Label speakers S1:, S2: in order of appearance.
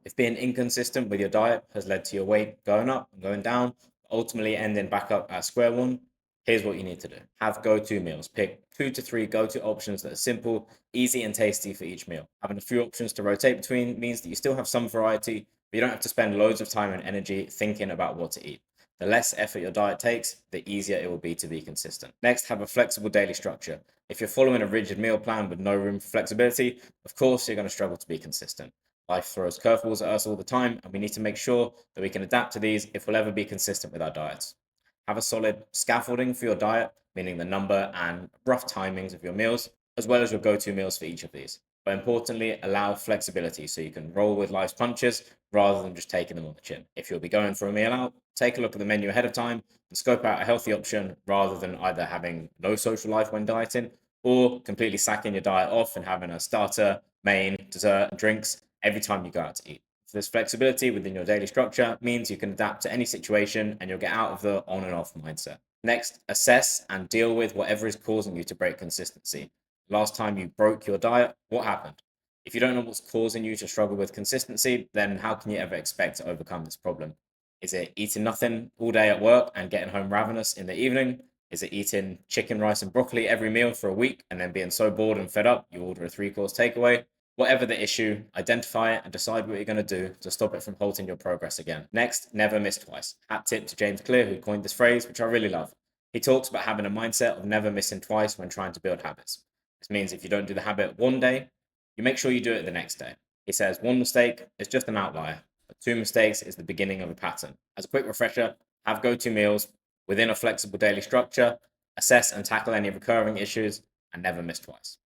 S1: If being inconsistent with your diet has led to your weight going up and going down, ultimately ending back up at square one, here's what you need to do. Have go-to meals. Pick 2 to 3 go-to options that are simple, easy, and tasty for each meal. Having a few options to rotate between means that you still have some variety, but you don't have to spend loads of time and energy thinking about what to eat. The less effort your diet takes, the easier it will be to be consistent. Next, have a flexible daily structure. If you're following a rigid meal plan with no room for flexibility, of course you're going to struggle to be consistent. Life throws curveballs at us all the time, and we need to make sure that we can adapt to these if we'll ever be consistent with our diets. Have a solid scaffolding for your diet, meaning the number and rough timings of your meals, as well as your go to meals for each of these. But importantly, allow flexibility so you can roll with life's punches rather than just taking them on the chin. If you'll be going for a meal out, take a look at the menu ahead of time and scope out a healthy option rather than either having no social life when dieting or completely sacking your diet off and having a starter, main, dessert, and drinks every time you go out to eat. So this flexibility within your daily structure means you can adapt to any situation and you'll get out of the on and off mindset. Next, assess and deal with whatever is causing you to break consistency. Last time you broke your diet, what happened? If you don't know what's causing you to struggle with consistency, then how can you ever expect to overcome this problem? Is it eating nothing all day at work and getting home ravenous in the evening? Is it eating chicken, rice, and broccoli every meal for a week and then being so bored and fed up you order a 3 course takeaway? Whatever the issue, identify it and decide what you're going to do to stop it from halting your progress again. Next, never miss twice. Hat tip to James Clear, who coined this phrase, which I really love. He talks about having a mindset of never missing twice when trying to build habits. This means if you don't do the habit one day, you make sure you do it the next day. He says one mistake is just an outlier, but 2 mistakes is the beginning of a pattern. As a quick refresher, have go to meals within a flexible daily structure, assess and tackle any recurring issues, and never miss twice.